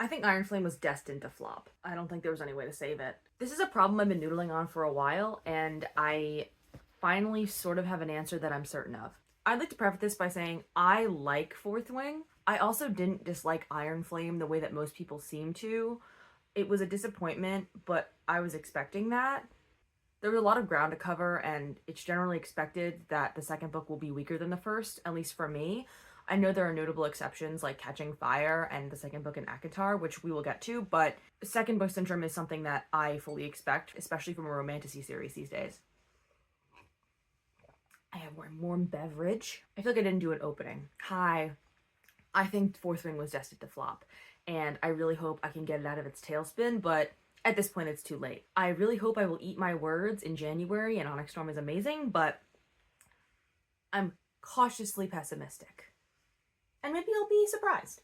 I think Iron Flame was destined to flop. I don't think there was any way to save it. This is a problem I've been noodling on for a while, and I finally sort of have an answer that I'm certain of. I'd like to preface this by saying I like Fourth Wing. I also didn't dislike Iron Flame the way that most people seem to. It was a disappointment, but I was expecting that. There was a lot of ground to cover, and it's generally expected that the second book will be weaker than the first, at least for me. I know there are notable exceptions like Catching Fire and the second book in ACOTAR, which we will get to, but second book syndrome is something that I fully expect, especially from a romantasy series these days. I have one warm beverage. I feel like I didn't do an opening. Hi. I think Fourth Wing was destined to flop, and I really hope I can get it out of its tailspin, but at this point it's too late. I really hope I will eat my words in January and Onyx Storm is amazing, but I'm cautiously pessimistic. And maybe I'll be surprised.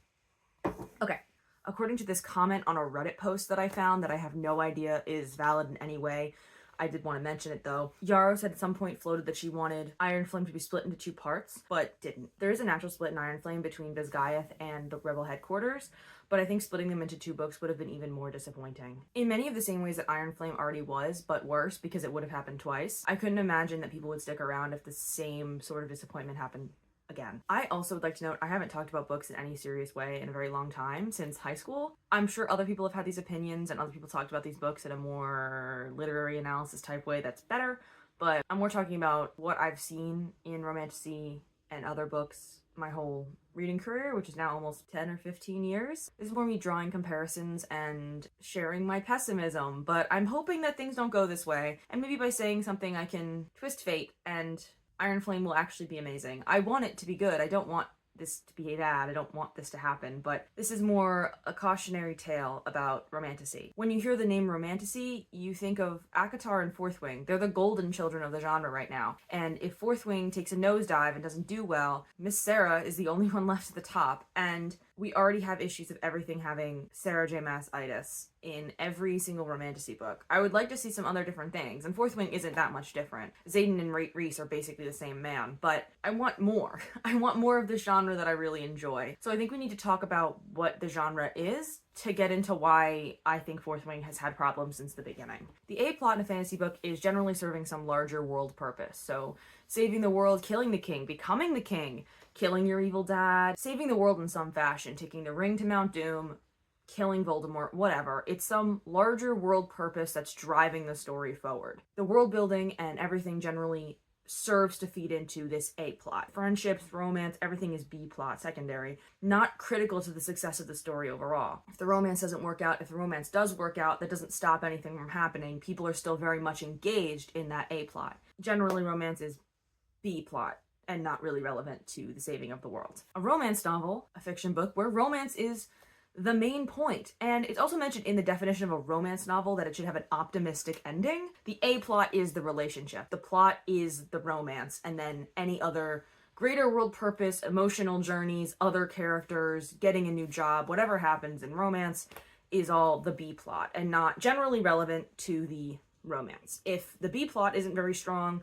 Okay, according to this comment on a Reddit post that I found that I have no idea is valid in any way, I did want to mention it though. Yaros had at some point floated that she wanted Iron Flame to be split into 2 parts, but didn't. There is a natural split in Iron Flame between Vizgaiath and the Rebel headquarters, but I think splitting them into 2 books would have been even more disappointing. In many of the same ways that Iron Flame already was, but worse because it would have happened twice. I couldn't imagine that people would stick around if the same sort of disappointment happened again. I also would like to note I haven't talked about books in any serious way in a very long time, since high school. I'm sure other people have had these opinions and other people talked about these books in a more literary analysis type way that's better, but I'm more talking about what I've seen in romantasy and other books my whole reading career, which is now almost 10 or 15 years. This is more me drawing comparisons and sharing my pessimism, but I'm hoping that things don't go this way, and maybe by saying something I can twist fate and Iron Flame will actually be amazing. I want it to be good. I don't want this to be bad. I don't want this to happen, but this is more a cautionary tale about romantasy. When you hear the name romantasy, you think of ACOTAR and Fourth Wing. They're the golden children of the genre right now. And if Fourth Wing takes a nosedive and doesn't do well, Miss Sarah is the only one left at the top. And we already have issues of everything having Sarah J. Maas-itis in every single romantasy book. I would like to see some other different things, and Fourth Wing isn't that much different. Xaden and Reese are basically the same man, but I want more. I want more of the genre that I really enjoy. So I think we need to talk about what the genre is to get into why I think Fourth Wing has had problems since the beginning. The A-plot in a fantasy book is generally serving some larger world purpose. So saving the world, killing the king, becoming the king, killing your evil dad, saving the world in some fashion, taking the ring to Mount Doom, killing Voldemort, whatever. It's some larger world purpose that's driving the story forward. The world building and everything generally serves to feed into this A-plot. Friendships, romance, everything is B-plot, secondary, not critical to the success of the story overall. If the romance doesn't work out, if the romance does work out, that doesn't stop anything from happening. People are still very much engaged in that A-plot. Generally, romance is B-plot and not really relevant to the saving of the world. A romance novel, a fiction book where romance is the main point. And it's also mentioned in the definition of a romance novel that it should have an optimistic ending. The A-plot is the relationship. The plot is the romance, and then any other greater world purpose, emotional journeys, other characters, getting a new job, whatever happens in romance is all the B-plot and not generally relevant to the romance. If the B-plot isn't very strong,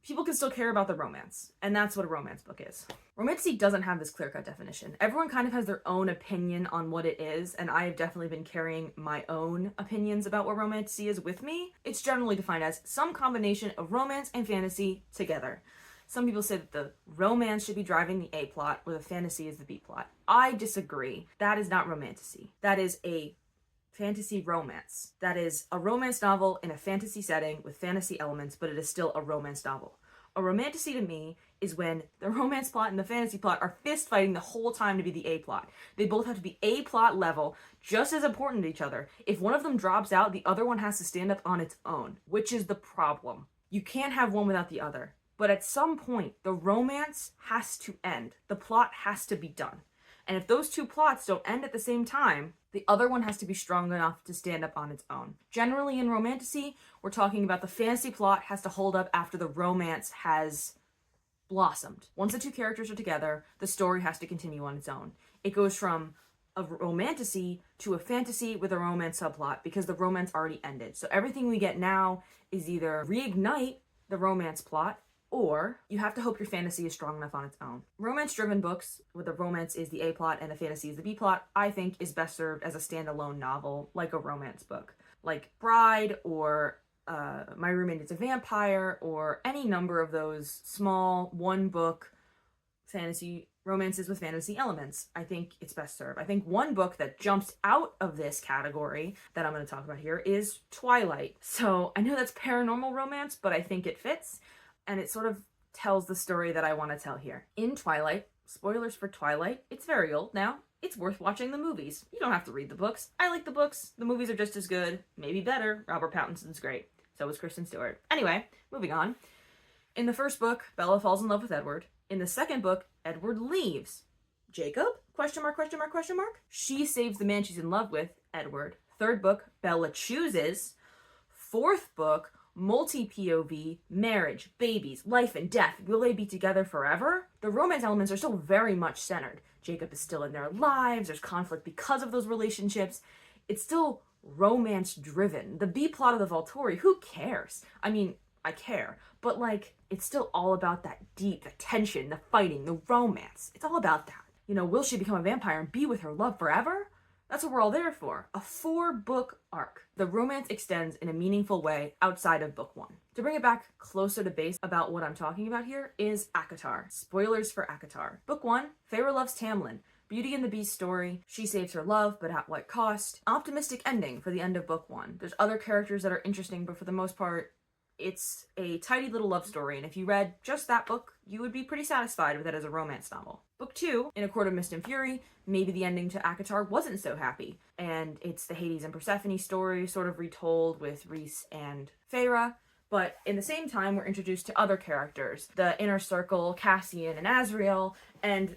people can still care about the romance, and that's what a romance book is. Romantasy doesn't have this clear-cut definition. Everyone kind of has their own opinion on what it is, and I have definitely been carrying my own opinions about what romantasy is with me. It's generally defined as some combination of romance and fantasy together. Some people say that the romance should be driving the A-plot, or the fantasy is the B-plot. I disagree. That is not romantasy. That is a fantasy romance. That is a romance novel in a fantasy setting with fantasy elements, but it is still a romance novel. A romantasy to me is when the romance plot and the fantasy plot are fist fighting the whole time to be the A plot. They both have to be A plot level, just as important to each other. If one of them drops out, the other one has to stand up on its own, which is the problem. You can't have one without the other. But at some point, the romance has to end. The plot has to be done. And if those two plots don't end at the same time, the other one has to be strong enough to stand up on its own. Generally in romantasy, we're talking about the fantasy plot has to hold up after the romance has blossomed. Once the two characters are together, the story has to continue on its own. It goes from a romantasy to a fantasy with a romance subplot because the romance already ended. So everything we get now is either reignite the romance plot or you have to hope your fantasy is strong enough on its own. Romance-driven books, where the romance is the A plot and the fantasy is the B plot, I think is best served as a standalone novel, like a romance book. Like Bride, or My Roommate is a Vampire, or any number of those small, one-book fantasy romances with fantasy elements. I think it's best served. I think one book that jumps out of this category that I'm going to talk about here is Twilight. So I know that's paranormal romance, but I think it fits, and it sort of tells the story that I want to tell here. In Twilight, spoilers for Twilight, it's very old now. It's worth watching the movies. You don't have to read the books. I like the books. The movies are just as good, maybe better. Robert Pattinson's great. So is Kristen Stewart. Anyway, moving on. In the first book, Bella falls in love with Edward. In the second book, Edward leaves. Jacob? Question mark, question mark, question mark? She saves the man she's in love with, Edward. Third book, Bella chooses. Fourth book, multi-POV, marriage, babies, life and death. Will they be together forever? The romance elements are still very much centered. Jacob is still in their lives. There's conflict because of those relationships. It's still romance-driven. The B plot of the Volturi, who cares? I mean, I care, but like, it's still all about that deep, the tension, the fighting, the romance. It's all about that. You know, will she become a vampire and be with her love forever? That's what we're all there for. A 4-book arc. The romance extends in a meaningful way outside of book 1. To bring it back closer to base about what I'm talking about here is ACOTAR. Spoilers for ACOTAR. Book 1, Feyre loves Tamlin. Beauty and the Beast story. She saves her love, but at what cost? Optimistic ending for the end of book 1. There's other characters that are interesting, but for the most part, it's a tidy little love story, and if you read just that book, you would be pretty satisfied with it as a romance novel. Book 2, In a Court of Mist and Fury, maybe the ending to ACOTAR wasn't so happy, and it's the Hades and Persephone story, sort of retold with Rhys and Feyre, but in the same time, we're introduced to other characters, the Inner Circle, Cassian and Azriel, and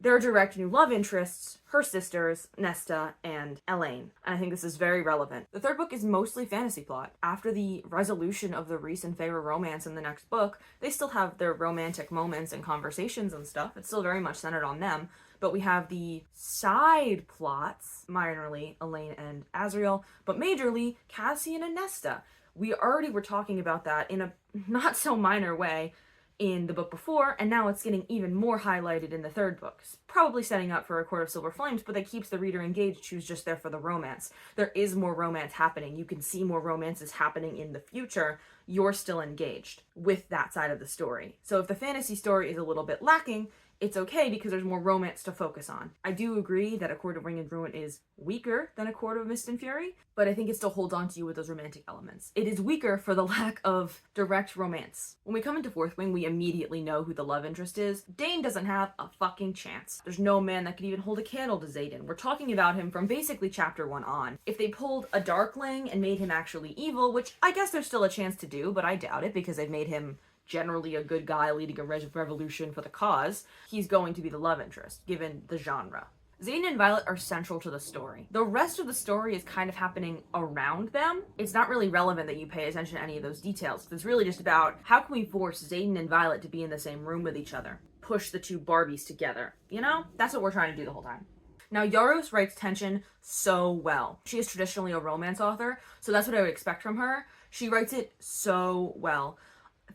their direct new love interests, her sisters, Nesta and Elaine. And I think this is very relevant. The third book is mostly fantasy plot. After the resolution of the Rhys and Feyre romance in the next book, they still have their romantic moments and conversations and stuff. It's still very much centered on them. But we have the side plots, minorly Elaine and Azriel, but majorly Cassian and Nesta. We already were talking about that in a not so minor way in the book before, and now it's getting even more highlighted in the third book. Probably setting up for A Court of Silver Flames, but that keeps the reader engaged who's just there for the romance. There is more romance happening. You can see more romances happening in the future. You're still engaged with that side of the story. So if the fantasy story is a little bit lacking, it's okay because there's more romance to focus on. I do agree that A Court of Ring and Ruin is weaker than A Court of Mist and Fury, but I think it still holds on to you with those romantic elements. It is weaker for the lack of direct romance. When we come into Fourth Wing, we immediately know who the love interest is. Dane doesn't have a fucking chance. There's no man that could even hold a candle to Xaden. We're talking about him from basically chapter 1 on. If they pulled a Darkling and made him actually evil, which I guess there's still a chance to do, but I doubt it because they've made him generally a good guy leading a revolution for the cause, he's going to be the love interest, given the genre. Xaden and Violet are central to the story. The rest of the story is kind of happening around them. It's not really relevant that you pay attention to any of those details. It's really just about how can we force Xaden and Violet to be in the same room with each other? Push the two Barbies together. You know? That's what we're trying to do the whole time. Now, Yaros writes tension so well. She is traditionally a romance author, so that's what I would expect from her. She writes it so well.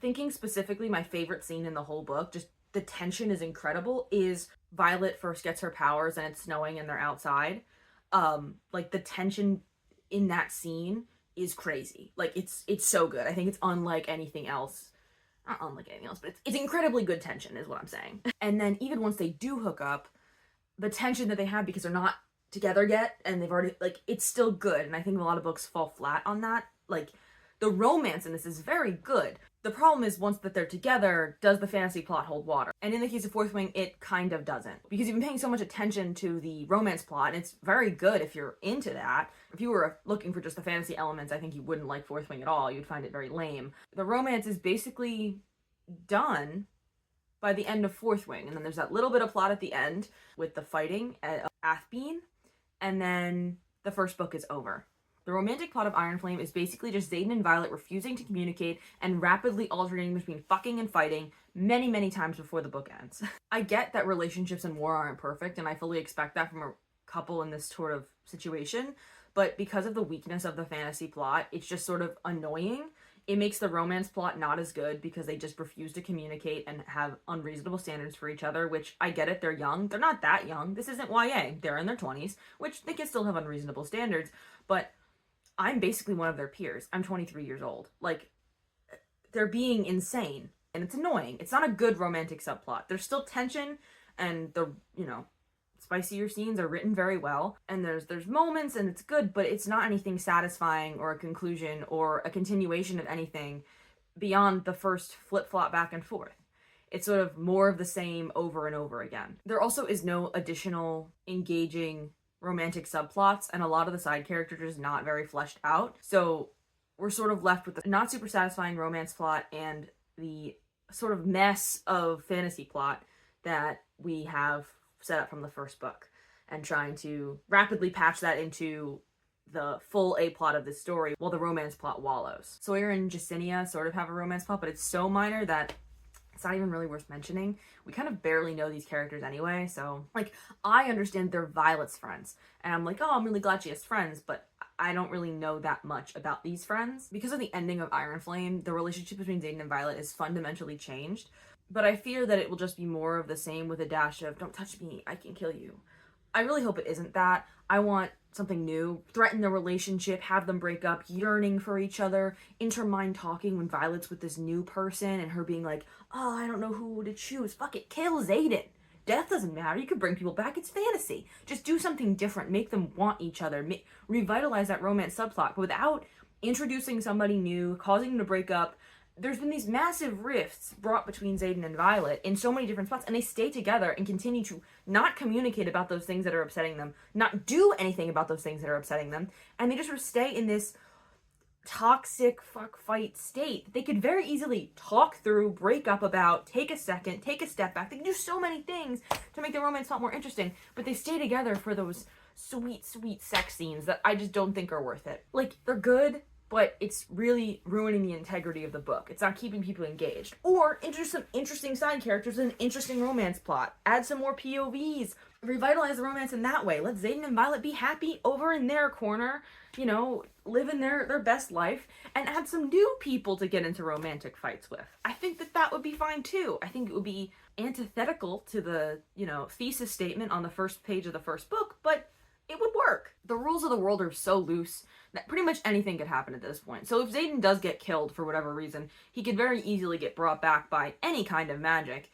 Thinking specifically, my favorite scene in the whole book, just the tension is incredible, is Violet first gets her powers and it's snowing and they're outside. Like the tension in that scene is crazy. Like it's so good. I think it's unlike anything else. Not unlike anything else, but it's incredibly good tension is what I'm saying. And then even once they do hook up, the tension that they have because they're not together yet and they've already, like, it's still good. And I think a lot of books fall flat on that. Like, the romance in this is very good. The problem is once that they're together, does the fantasy plot hold water? And in the case of Fourth Wing, it kind of doesn't. Because you've been paying so much attention to the romance plot, and it's very good if you're into that. If you were looking for just the fantasy elements, I think you wouldn't like Fourth Wing at all. You'd find it very lame. The romance is basically done by the end of Fourth Wing. And then there's that little bit of plot at the end with the fighting at Athbean. And then the first book is over. The romantic plot of Iron Flame is basically just Xaden and Violet refusing to communicate and rapidly alternating between fucking and fighting many, many times before the book ends. I get that relationships in war aren't perfect, and I fully expect that from a couple in this sort of situation, but because of the weakness of the fantasy plot, it's just sort of annoying It makes the romance plot not as good because they just refuse to communicate and have unreasonable standards for each other, which I get it, they're young. They're not that young. This isn't YA. They're in their 20s, which they can still have unreasonable standards, but I'm basically one of their peers. I'm 23 years old. Like, they're being insane, and it's annoying. It's not a good romantic subplot. There's still tension, and the, spicier scenes are written very well, and there's moments and it's good, but it's not anything satisfying or a conclusion or a continuation of anything beyond the first flip-flop back and forth. It's sort of more of the same over and over again. There also is no additional engaging romantic subplots, and a lot of the side characters are just not very fleshed out. So we're sort of left with the not super satisfying romance plot and the sort of mess of fantasy plot that we have set up from the first book, and trying to rapidly patch that into the full A plot of this story while the romance plot wallows. Sawyer and Jacinia sort of have a romance plot, but it's so minor that it's not even really worth mentioning. We kind of barely know these characters anyway, so, like, I understand they're Violet's friends, and I'm like, oh, I'm really glad she has friends, but I don't really know that much about these friends. Because of the ending of Iron Flame, the relationship between Xaden and Violet is fundamentally changed, but I fear that it will just be more of the same with a dash of, don't touch me, I can kill you. I really hope it isn't that. I want something new. Threaten the relationship, have them break up, yearning for each other, intermind talking when Violet's with this new person and her being like, oh, I don't know who to choose. Fuck it, kill Xaden. Death doesn't matter. You can bring people back. It's fantasy. Just do something different. Make them want each other. Revitalize that romance subplot. But without introducing somebody new, causing them to break up, there's been these massive rifts brought between Xaden and Violet in so many different spots, and they stay together and continue to not communicate about those things that are upsetting them, not do anything about those things that are upsetting them, and they just sort of stay in this toxic fuck fight state. They could very easily talk through, break up about, take a second, take a step back. They can do so many things to make the romance a lot more interesting, but they stay together for those sweet, sweet sex scenes that I just don't think are worth it. Like, they're good, but it's really ruining the integrity of the book. It's not keeping people engaged. Or introduce some interesting side characters and an interesting romance plot. Add some more POVs. Revitalize the romance in that way. Let Xaden and Violet be happy over in their corner, living their best life, and add some new people to get into romantic fights with. I think that would be fine too. I think it would be antithetical to the, thesis statement on the first page of the first book, but it would work. The rules of the world are so loose that pretty much anything could happen at this point. So if Xaden does get killed for whatever reason, he could very easily get brought back by any kind of magic.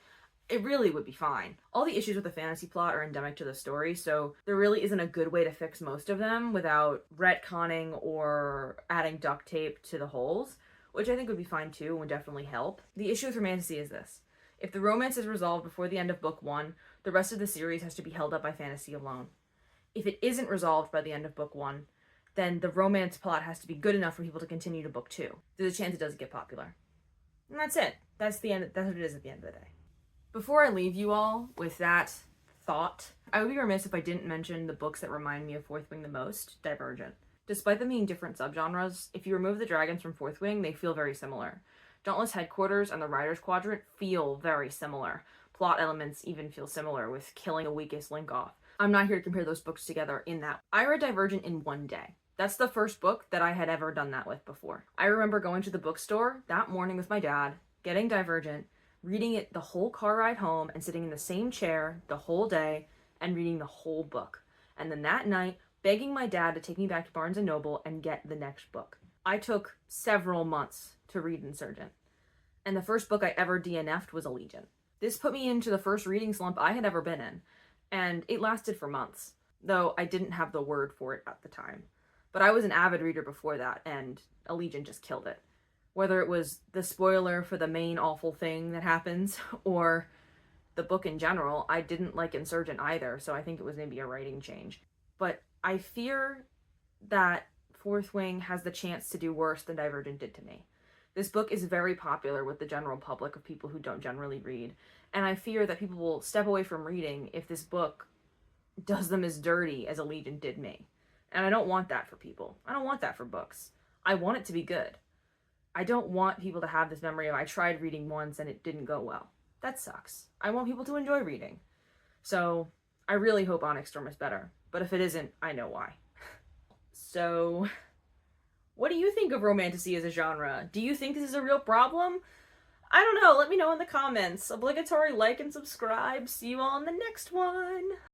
It really would be fine. All the issues with the fantasy plot are endemic to the story, so there really isn't a good way to fix most of them without retconning or adding duct tape to the holes, which I think would be fine too and would definitely help. The issue with romantasy is this. If the romance is resolved before the end of book 1, the rest of the series has to be held up by fantasy alone. If it isn't resolved by the end of book 1, then the romance plot has to be good enough for people to continue to book 2. There's a chance it doesn't get popular. And that's it. That's the end. That's what it is at the end of the day. Before I leave you all with that thought, I would be remiss if I didn't mention the books that remind me of Fourth Wing the most, Divergent. Despite them being different subgenres, if you remove the dragons from Fourth Wing, they feel very similar. Dauntless Headquarters and the Riders Quadrant feel very similar. Plot elements even feel similar, with killing the weakest link off. I'm not here to compare those books together in that. I read Divergent in one day. That's the first book that I had ever done that with before. I remember going to the bookstore that morning with my dad, getting Divergent, reading it the whole car ride home, and sitting in the same chair the whole day and reading the whole book. And then that night, begging my dad to take me back to Barnes & Noble and get the next book. I took several months to read Insurgent. And the first book I ever DNF'd was Allegiant. This put me into the first reading slump I had ever been in. And it lasted for months, though I didn't have the word for it at the time. But I was an avid reader before that, and Allegiant just killed it. Whether it was the spoiler for the main awful thing that happens, or the book in general, I didn't like Insurgent either, so I think it was maybe a writing change. But I fear that Fourth Wing has the chance to do worse than Divergent did to me. This book is very popular with the general public of people who don't generally read, and I fear that people will step away from reading if this book does them as dirty as Allegiant did me. And I don't want that for people. I don't want that for books. I want it to be good. I don't want people to have this memory of I tried reading once and it didn't go well. That sucks. I want people to enjoy reading. So I really hope Onyx Storm is better. But if it isn't, I know why. So What do you think of romantasy as a genre? Do you think this is a real problem? I don't know. Let me know in the comments. Obligatory like and subscribe. See you all in the next one.